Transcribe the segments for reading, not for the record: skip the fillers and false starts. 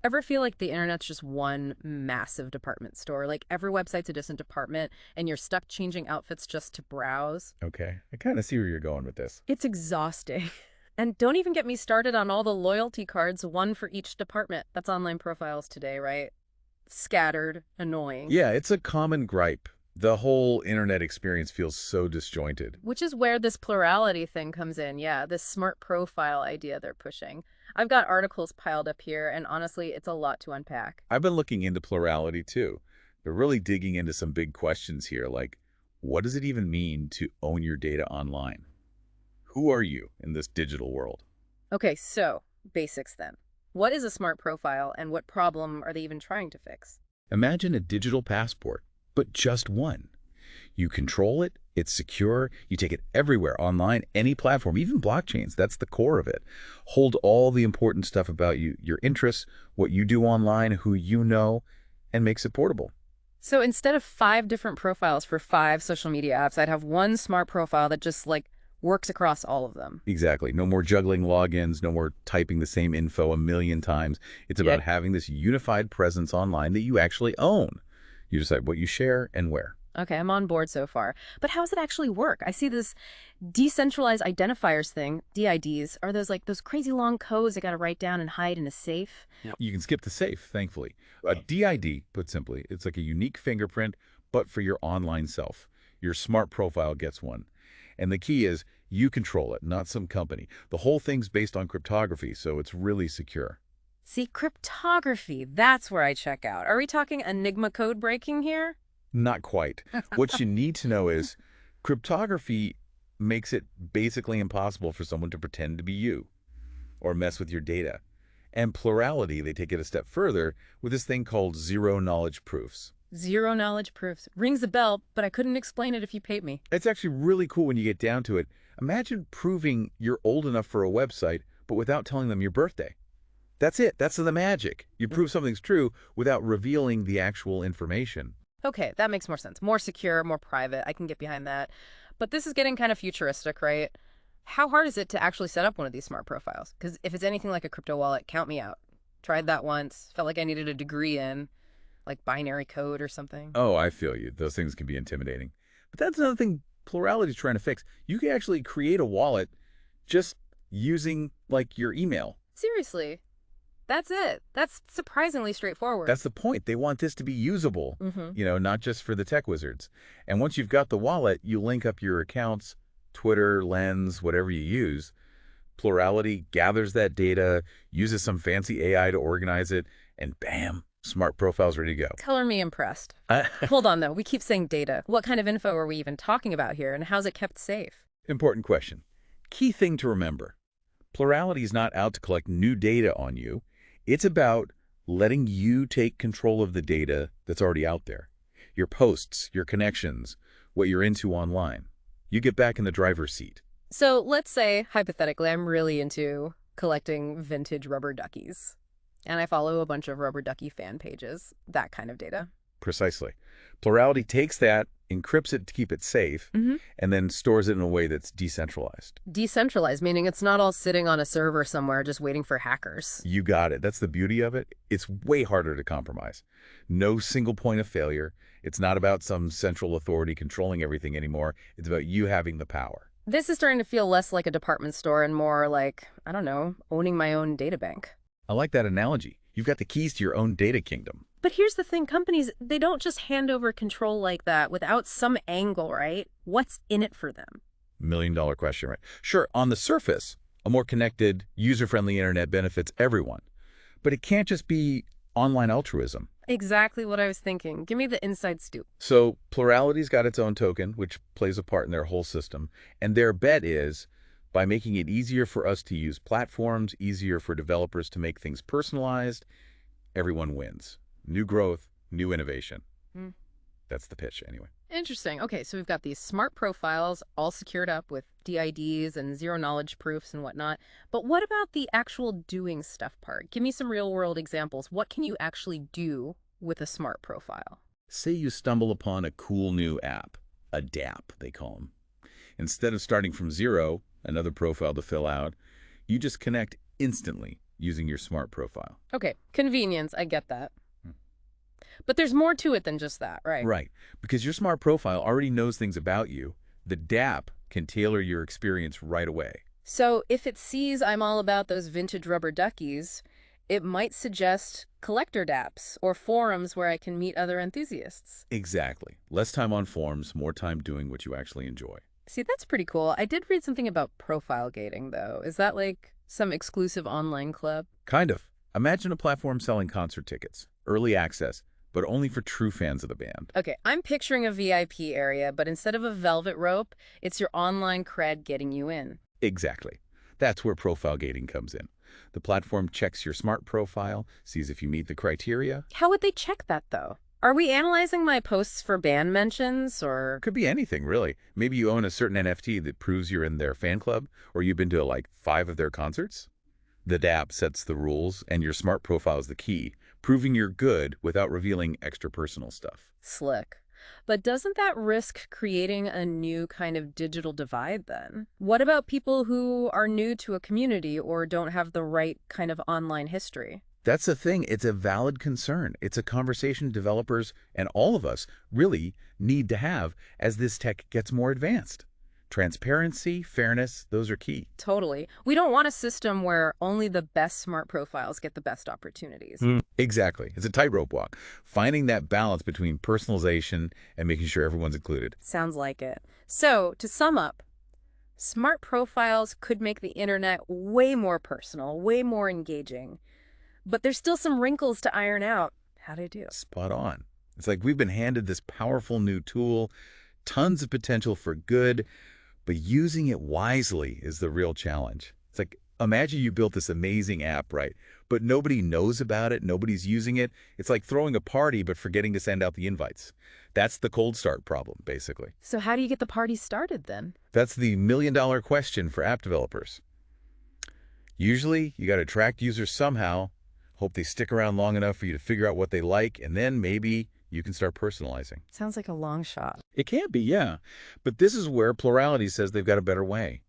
Ever feel like the internet's just one massive department store? Like every website's a different department and you're stuck changing outfits just to browse? Okay, I kind of see where you're going with this. It's exhausting. And don't even get me started on all the loyalty cards, one for each department. That's online profiles today, right? Scattered, annoying. Yeah, it's a common gripe. The whole internet experience feels so disjointed. Which is where this plurality thing comes in. Yeah, this smart profile idea they're pushing. I've got articles piled up here, and honestly, it's a lot to unpack. I've been looking into plurality too. They're really digging into some big questions here, like what does it even mean to own your data online? Who are you in this digital world? Okay, so basics then. What is a smart profile, and what problem are they even trying to fix? Imagine a digital passport, but just one. You control it, it's secure, you take it everywhere, online, any platform, even blockchains. That's the core of it. Hold all the important stuff about you, your interests, what you do online, who you know, and makes it portable. So instead of five different profiles for five social media apps, I'd have one smart profile that just like works across all of them. Exactly. No more juggling logins, no more typing the same info a million times. It's Yeah. about having this unified presence online that you actually own. You decide what you share and where. Okay, I'm on board so far. But how does it actually work? I see this decentralized identifiers thing, DIDs. Are those like those crazy long codes I got to write down and hide in a safe? Yep. You can skip the safe, thankfully. A DID, put simply, it's like a unique fingerprint, but for your online self. Your smart profile gets one. And the key is you control it, not some company. The whole thing's based on cryptography, so it's really secure. See, cryptography, that's where I check out. Are we talking Enigma code breaking here? Not quite. What you need to know is cryptography makes it basically impossible for someone to pretend to be you or mess with your data. And plurality, they take it a step further with this thing called zero-knowledge proofs. Zero knowledge proofs. Rings a bell, but I couldn't explain it if you paid me. It's actually really cool when you get down to it. Imagine proving you're old enough for a website, but without telling them your birthday. That's it. That's the magic. You prove something's true without revealing the actual information. Okay, that makes more sense. More secure, more private. I can get behind that. But this is getting kind of futuristic, right? How hard is it to actually set up one of these smart profiles? Because if it's anything like a crypto wallet, count me out. Tried that once, felt like I needed a degree in, like binary code or something. Oh, I feel you. Those things can be intimidating. But that's another thing Plurality is trying to fix. You can actually create a wallet just using, like, your email. Seriously, that's it. That's surprisingly straightforward. That's the point. They want this to be usable, Mm-hmm. not just for the tech wizards. And once you've got the wallet, you link up your accounts, Twitter, Lens, whatever you use. Plurality gathers that data, uses some fancy AI to organize it, and bam, smart profile's ready to go. Color me impressed. Hold on, though. We keep saying data. What kind of info are we even talking about here, and how's it kept safe? Important question. Key thing to remember. Plurality is not out to collect new data on you. It's about letting you take control of the data that's already out there. Your posts, your connections, what you're into online. You get back in the driver's seat. So let's say, hypothetically, I'm really into collecting vintage rubber duckies. And I follow a bunch of rubber ducky fan pages, that kind of data. Precisely. Plurality takes that, encrypts it to keep it safe, Mm-hmm. and then stores it in a way that's decentralized. Decentralized, meaning it's not all sitting on a server somewhere just waiting for hackers. You got it. That's the beauty of it. It's way harder to compromise. No single point of failure. It's not about some central authority controlling everything anymore. It's about you having the power. This is starting to feel less like a department store and more like, I don't know, owning my own data bank. I like that analogy. You've got the keys to your own data kingdom. But here's the thing, companies, they don't just hand over control like that without some angle, right? What's in it for them? $1 million question, right? Sure, on the surface, a more connected, user-friendly internet benefits everyone. But it can't just be online altruism. Exactly what I was thinking. Give me the inside scoop. So Plurality's got its own token, which plays a part in their whole system. And their bet is, by making it easier for us to use platforms, easier for developers to make things personalized, everyone wins. New growth, new innovation. Hmm. That's the pitch, anyway. Interesting. Okay, so we've got these smart profiles all secured up with DIDs and zero knowledge proofs and whatnot. But what about the actual doing stuff part? Give me some real world examples. What can you actually do with a smart profile? Say you stumble upon a cool new app, a DApp, they call them. Instead of starting from zero, another profile to fill out, you just connect instantly. using your smart profile. Okay, convenience, I get that. But there's more to it than just that, right? Right, because your smart profile already knows things about you. The DApp can tailor your experience right away. So if it sees I'm all about those vintage rubber duckies, it might suggest collector dApps or forums where I can meet other enthusiasts. Exactly. Less time on forums, more time doing what you actually enjoy. See, that's pretty cool. I did read something about profile gating, though. Is that like some exclusive online club? Kind of. Imagine a platform selling concert tickets, early access, but only for true fans of the band. Okay, I'm picturing a VIP area, but instead of a velvet rope, it's your online cred getting you in. Exactly. That's where profile gating comes in. The platform checks your smart profile, sees if you meet the criteria. How would they check that, though? Are we analyzing my posts for band mentions, or... Could be anything, really. Maybe you own a certain NFT that proves you're in their fan club, or you've been to like 5 of their concerts. The DApp sets the rules, and your smart profile is the key, proving you're good without revealing extra personal stuff. Slick. But doesn't that risk creating a new kind of digital divide then? What about people who are new to a community or don't have the right kind of online history? That's the thing. It's a valid concern. It's a conversation developers and all of us really need to have as this tech gets more advanced. Transparency, fairness, those are key. Totally. We don't want a system where only the best smart profiles get the best opportunities. Exactly. It's a tightrope walk. Finding that balance between personalization and making sure everyone's included. Sounds like it. So, to sum up, smart profiles could make the internet way more personal, way more engaging. But there's still some wrinkles to iron out. How'd I do? Spot on. It's like we've been handed this powerful new tool, tons of potential for good, but using it wisely is the real challenge. It's like, imagine you built this amazing app, right? But nobody knows about it, nobody's using it. It's like throwing a party but forgetting to send out the invites. That's the cold start problem, basically. So how do you get the party started then? That's the million-dollar question for app developers. Usually, you got to attract users somehow, hope they stick around long enough for you to figure out what they like, and then maybe you can start personalizing. Sounds like a long shot. It can be, yeah. But this is where Plurality says they've got a better way.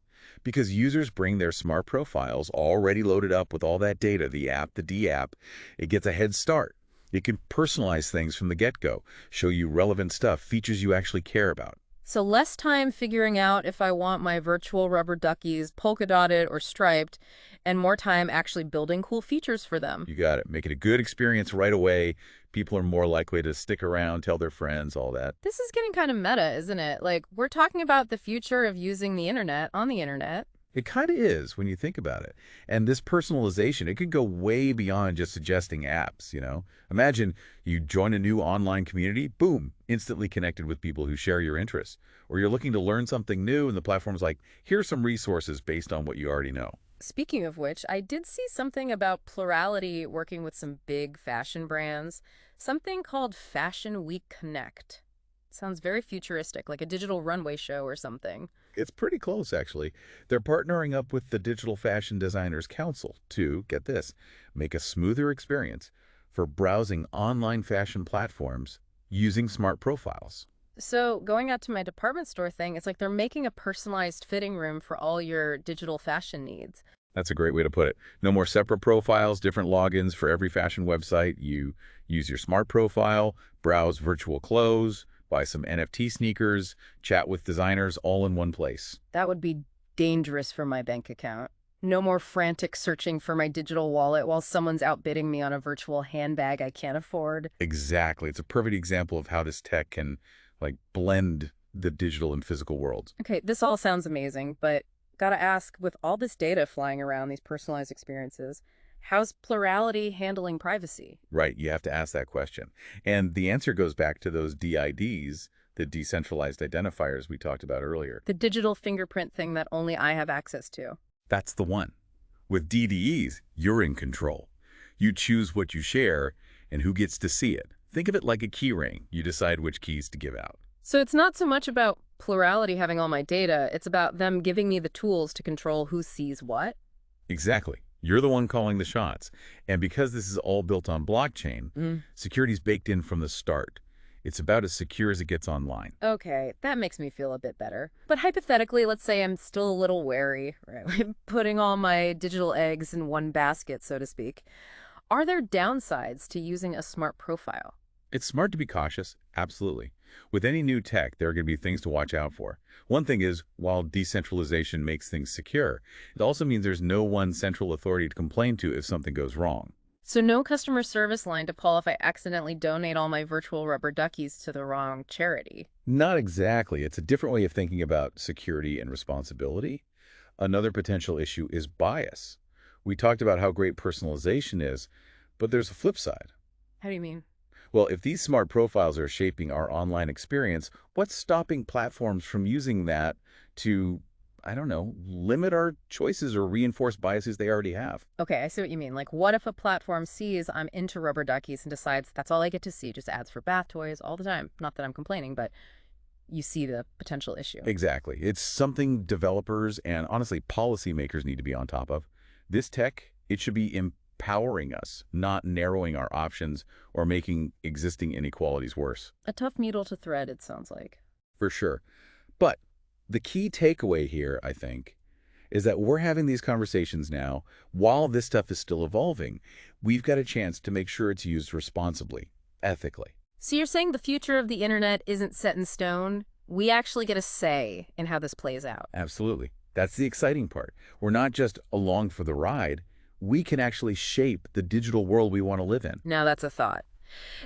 Because users bring their smart profiles already loaded up with all that data, the app, the D-app, it gets a head start. It can personalize things from the get-go, show you relevant stuff, features you actually care about. So less time figuring out if I want my virtual rubber duckies polka dotted or striped, and more time actually building cool features for them. You got it. Make it a good experience right away. People are more likely to stick around, tell their friends, all that. This is getting kind of meta, isn't it? Like, we're talking about the future of using the internet on the internet. It kind of is when you think about it. And this personalization, it could go way beyond just suggesting apps, you know? Imagine you join a new online community, boom, instantly connected with people who share your interests. Or you're looking to learn something new and the platform's like, here's some resources based on what you already know. Speaking of which, I did see something about Plurality working with some big fashion brands, something called Fashion Week Connect. Sounds very futuristic, like a digital runway show or something. It's pretty close, actually. They're partnering up with the Digital Fashion Designers Council to, get this, make a smoother experience for browsing online fashion platforms using smart profiles. So going out to my department store thing, it's like they're making a personalized fitting room for all your digital fashion needs. That's a great way to put it. No more separate profiles, different logins for every fashion website. You use your smart profile, browse virtual clothes, buy some NFT sneakers, chat with designers all in one place. That would be dangerous for my bank account. No more frantic searching for my digital wallet while someone's outbidding me on a virtual handbag I can't afford. Exactly. It's a perfect example of how this tech can blend the digital and physical worlds. Okay, this all sounds amazing, but gotta ask, with all this data flying around, these personalized experiences, how's Plurality handling privacy? Right, you have to ask that question. And the answer goes back to those DIDs, the decentralized identifiers we talked about earlier. The digital fingerprint thing that only I have access to. That's the one. With DDEs, you're in control. You choose what you share and who gets to see it. Think of it like a key ring. You decide which keys to give out. So it's not so much about Plurality having all my data, it's about them giving me the tools to control who sees what? Exactly. You're the one calling the shots. And because this is all built on blockchain, security's baked in from the start. It's about as secure as it gets online. Okay, that makes me feel a bit better. But hypothetically, let's say I'm still a little wary, right? Putting all my digital eggs in one basket, so to speak. Are there downsides to using a smart profile? It's smart to be cautious, absolutely. With any new tech, there are going to be things to watch out for. One thing is, while decentralization makes things secure, it also means there's no one central authority to complain to if something goes wrong. So no customer service line to call if I accidentally donate all my virtual rubber duckies to the wrong charity. Not exactly. It's a different way of thinking about security and responsibility. Another potential issue is bias. We talked about how great personalization is, but there's a flip side. How do you mean? Well, if these smart profiles are shaping our online experience, what's stopping platforms from using that to, I don't know, limit our choices or reinforce biases they already have? Okay, I see what you mean. Like, what if a platform sees I'm into rubber duckies and decides that's all I get to see, just ads for bath toys all the time? Not that I'm complaining, but you see the potential issue. Exactly. It's something developers and honestly policymakers need to be on top of. This tech, it should be empowering us, not narrowing our options or making existing inequalities worse. A tough needle to thread, it sounds like. For sure. But the key takeaway here, I think, is that we're having these conversations now while this stuff is still evolving. We've got a chance to make sure it's used responsibly, ethically. So you're saying the future of the internet isn't set in stone? We actually get a say in how this plays out. Absolutely. That's the exciting part. We're not just along for the ride. We can actually shape the digital world we want to live in. Now that's a thought.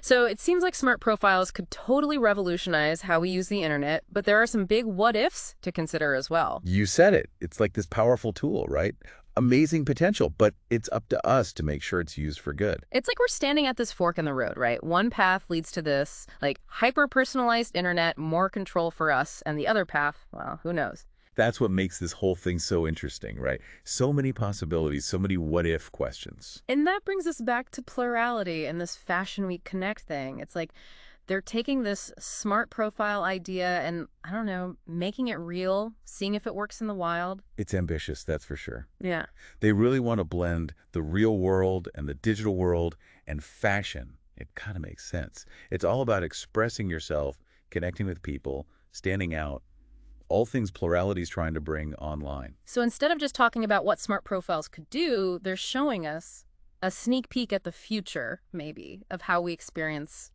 So it seems like smart profiles could totally revolutionize how we use the internet, but there are some big what ifs to consider as well. You said it. It's like this powerful tool, right? Amazing potential, but it's up to us to make sure it's used for good. It's like we're standing at this fork in the road, right? One path leads to this, like hyper-personalized internet, more control for us, and the other path, well, who knows? That's what makes this whole thing so interesting, right? So many possibilities, so many what-if questions. And that brings us back to plurality and this Fashion Week Connect thing. It's like they're taking this smart profile idea and, I don't know, making it real, seeing if it works in the wild. It's ambitious, that's for sure. Yeah. They really want to blend the real world and the digital world and fashion. It kind of makes sense. It's all about expressing yourself, connecting with people, standing out, all things Plurality is trying to bring online. So instead of just talking about what smart profiles could do, they're showing us a sneak peek at the future, maybe, of how we experience,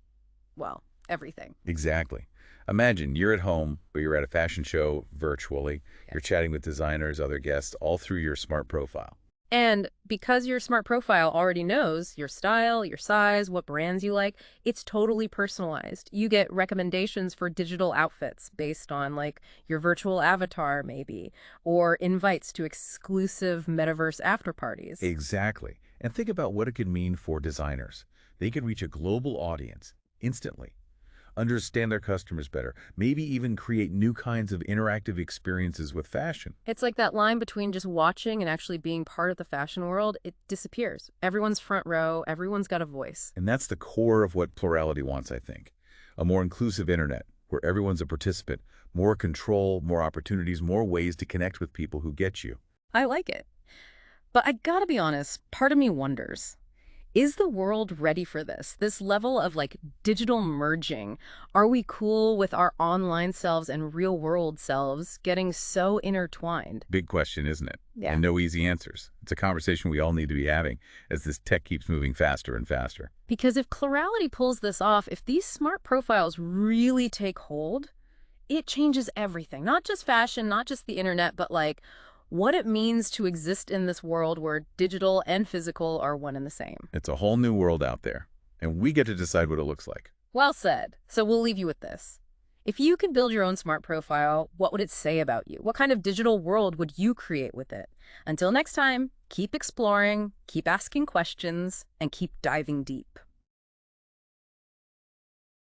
well, everything. Exactly. Imagine you're at home, but you're at a fashion show virtually. Yeah. You're chatting with designers, other guests, all through your smart profile. And because your smart profile already knows your style, your size, what brands you like, it's totally personalized. You get recommendations for digital outfits based on like your virtual avatar maybe, or invites to exclusive metaverse after parties. Exactly. And think about what it could mean for designers. They could reach a global audience instantly, understand their customers better, maybe even create new kinds of interactive experiences with fashion. It's like that line between just watching and actually being part of the fashion world, it disappears. Everyone's front row, everyone's got a voice. And that's the core of what Plurality wants, I think. A more inclusive internet, where everyone's a participant, more control, more opportunities, more ways to connect with people who get you. I like it. But I gotta be honest, part of me wonders, is the world ready for this? This level of like digital merging? Are we cool with our online selves and real world selves getting so intertwined? Big question, isn't it? Yeah. And no easy answers. It's a conversation we all need to be having as this tech keeps moving faster and faster. Because if Plurality pulls this off, if these smart profiles really take hold, it changes everything. Not just fashion, not just the internet, but like what it means to exist in this world where digital and physical are one and the same. It's a whole new world out there, and we get to decide what it looks like. Well said. So we'll leave you with this. If you could build your own smart profile, what would it say about you? What kind of digital world would you create with it? Until next time, keep exploring, keep asking questions, and keep diving deep.